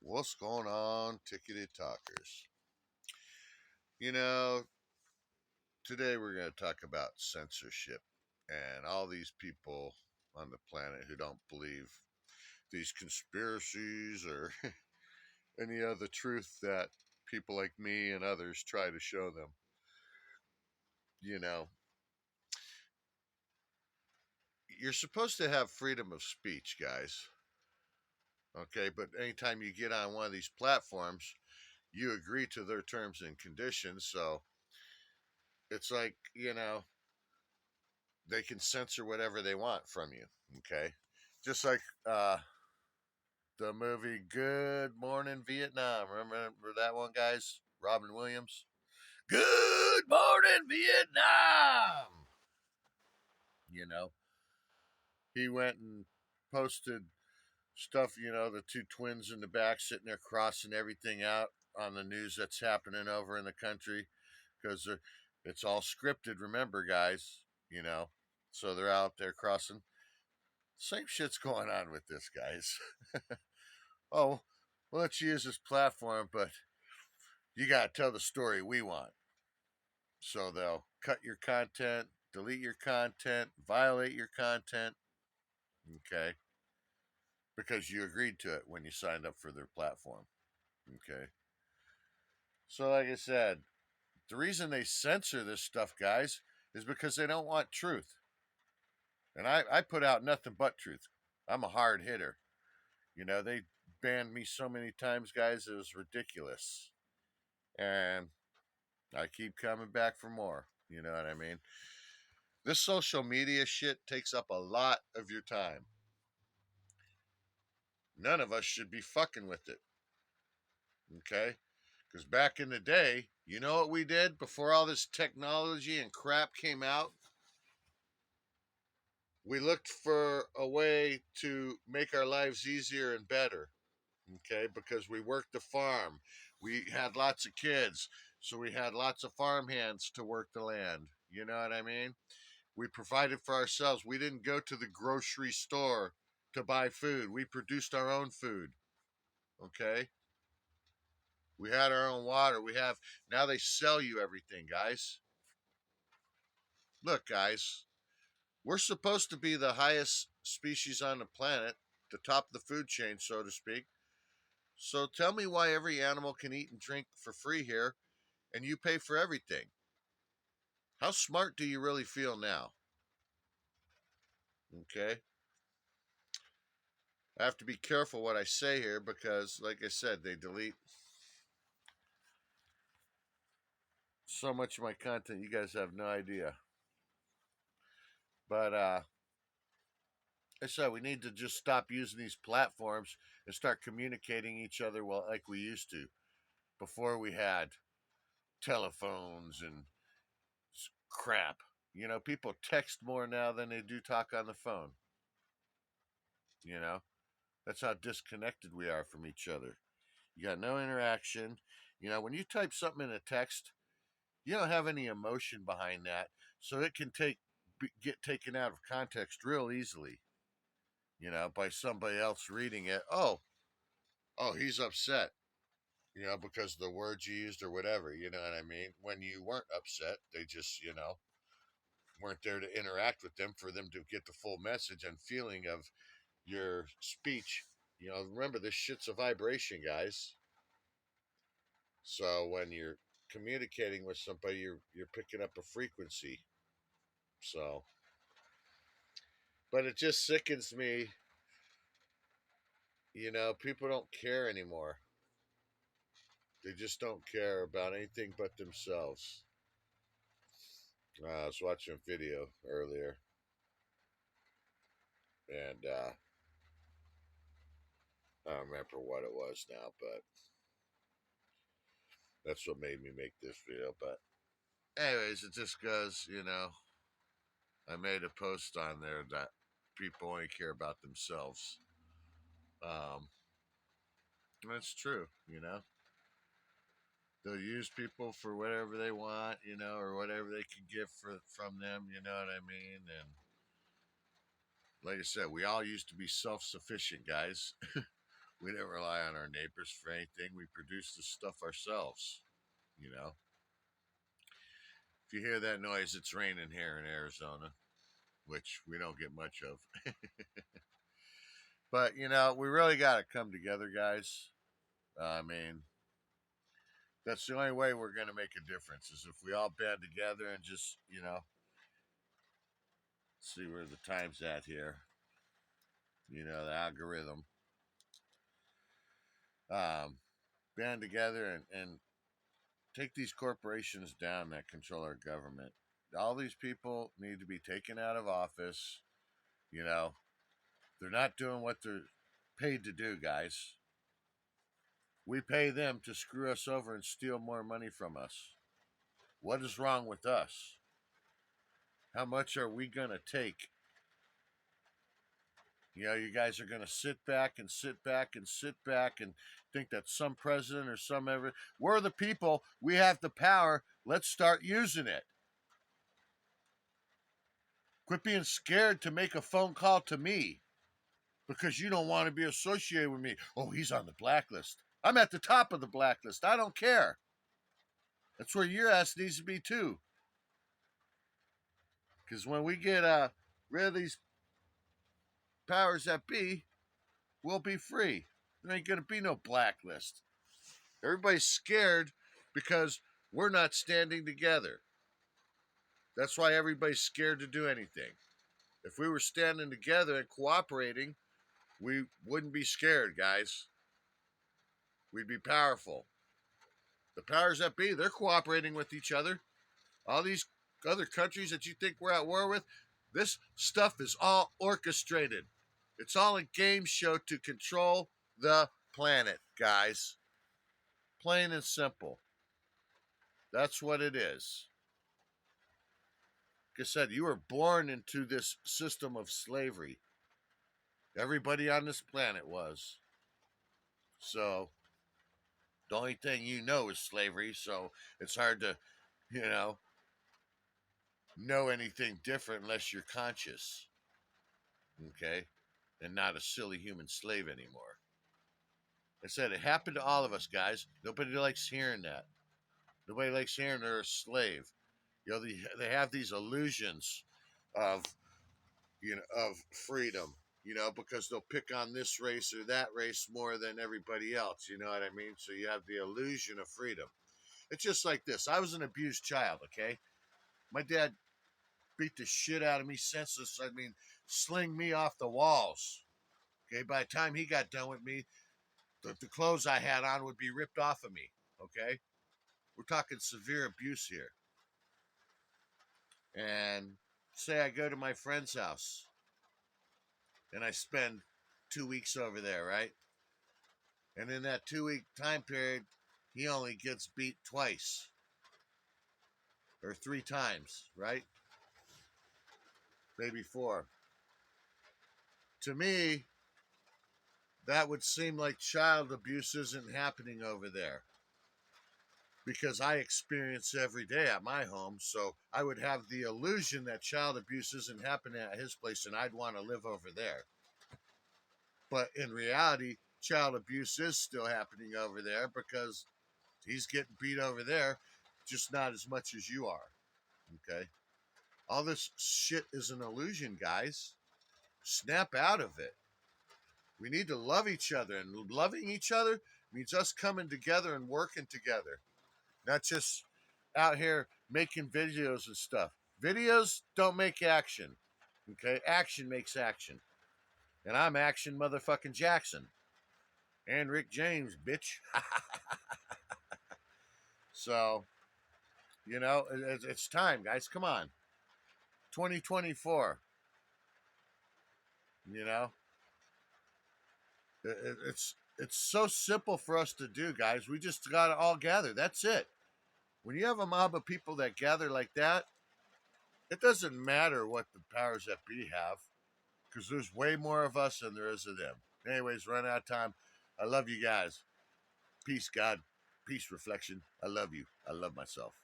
What's going on, Tickety Talkers? You know, today we're going to talk about censorship and all these people on the planet who don't believe these conspiracies or any other truth that people like me and others try to show them. You know, you're supposed to have freedom of speech, guys. Okay, but anytime you get on one of these platforms, you agree to their terms and conditions. So it's like, they can censor whatever they want from you. Okay, just like the movie Good Morning Vietnam. Remember that one, guys? Robin Williams. Good Morning Vietnam. You know, he went and posted stuff. The two twins in the back sitting there crossing everything out on the news that's happening over in the country because it's all scripted. Remember, guys. So they're out there crossing. Same shit's going on with this, guys. Oh, well, let's use this platform, but you got to tell the story we want. So they'll cut your content, delete your content, violate your content, okay, because you agreed to it when you signed up for their platform, okay. So, like I said, the reason they censor this stuff, guys, is because they don't want truth. And I put out nothing but truth. I'm a hard hitter. They banned me so many times, guys, it was ridiculous. And I keep coming back for more. You know what I mean? This social media shit takes up a lot of your time. None of us should be fucking with it. Okay? Because back in the day, you know what we did before all this technology and crap came out? We looked for a way to make our lives easier and better. Okay? Because we worked the farm. We had lots of kids. So we had lots of farm hands to work the land. You know what I mean? We provided for ourselves. We didn't go to the grocery store to buy food. We produced our own food. Okay? We had our own water. Now they sell you everything, guys. Look, guys, we're supposed to be the highest species on the planet, the top of the food chain, so to speak. So tell me why every animal can eat and drink for free here and you pay for everything. How smart do you really feel now? Okay? I have to be careful what I say here because, like I said, they delete so much of my content. You guys have no idea. But I said we need to just stop using these platforms and start communicating each other like we used to before we had telephones and crap. People text more now than they do talk on the phone. You know, that's how disconnected we are from each other. You got no interaction. When you type something in a text, you don't have any emotion behind that, so it can get taken out of context real easily. By somebody else reading it. Oh, he's upset. Because of the words you used or whatever. You know what I mean? When you weren't upset, they just weren't there to interact with them for them to get the full message and feeling of your speech. Remember this shit's a vibration, guys. So when you're communicating with somebody, you're picking up a frequency. So, but it just sickens me. People don't care anymore. They just don't care about anything but themselves. I was watching a video earlier, and I don't remember what it was now, but that's what made me make this video. But anyways, it just goes, I made a post on there that people only care about themselves. That's true. They'll use people for whatever they want, or whatever they can get from them. You know what I mean? And like I said, we all used to be self-sufficient, guys. We don't rely on our neighbors for anything. We produce the stuff ourselves, you know. If you hear that noise, it's raining here in Arizona, which we don't get much of. But, we really got to come together, guys. I mean, that's the only way we're going to make a difference is if we all band together and just, see where the time's at here. The algorithm. Band together and take these corporations down that control our government. All these people need to be taken out of office. They're not doing what they're paid to do, guys. We pay them to screw us over and steal more money from us. What is wrong with us? How much are we going to take? You guys are going to sit back and sit back and sit back and think that some president or we're the people. We have the power. Let's start using it. Quit being scared to make a phone call to me because you don't want to be associated with me. Oh, he's on the blacklist. I'm at the top of the blacklist. I don't care. That's where your ass needs to be too. Because when we get rid of these powers that be, we'll be free. There ain't going to be no blacklist. Everybody's scared because we're not standing together. That's why everybody's scared to do anything. If we were standing together and cooperating, we wouldn't be scared, guys. We'd be powerful. The powers that be, they're cooperating with each other. All these other countries that you think we're at war with, this stuff is all orchestrated. It's all a game show to control the planet, guys. Plain and simple. That's what it is. Like I said, you were born into this system of slavery. Everybody on this planet was. So, the only thing you know is slavery, so it's hard to, know anything different unless you're conscious. Okay? And not a silly human slave anymore. I said it happened to all of us, guys. Nobody likes hearing that. Nobody likes hearing they're a slave. They have these illusions of, of freedom, because they'll pick on this race or that race more than everybody else. You know what I mean? So you have the illusion of freedom. It's just like this. I was an abused child, okay? My dad beat the shit out of me senseless. I mean, sling me off the walls. Okay, by the time he got done with me, the clothes I had on would be ripped off of me. Okay, we're talking severe abuse here. And say I go to my friend's house and I spend 2 weeks over there, right? And in that 2 week time period, he only gets beat twice or 3 times, right? Maybe 4. To me, that would seem like child abuse isn't happening over there because I experience every day at my home. So I would have the illusion that child abuse isn't happening at his place and I'd want to live over there. But in reality, child abuse is still happening over there because he's getting beat over there, just not as much as you are. Okay? All this shit is an illusion, guys. Snap out of it. We need to love each other, and loving each other means us coming together and working together, not just out here making videos and stuff. Videos don't make action, okay? Action makes action, and I'm Action motherfucking Jackson and Rick James, bitch. So, it's time, guys. Come on, 2024. It's so simple for us to do, guys. We just got to all gather. That's it. When you have a mob of people that gather like that, it doesn't matter what the powers that be have because there's way more of us than there is of them. Anyways, run out of time. I love you guys. Peace, God. Peace, reflection. I love you. I love myself.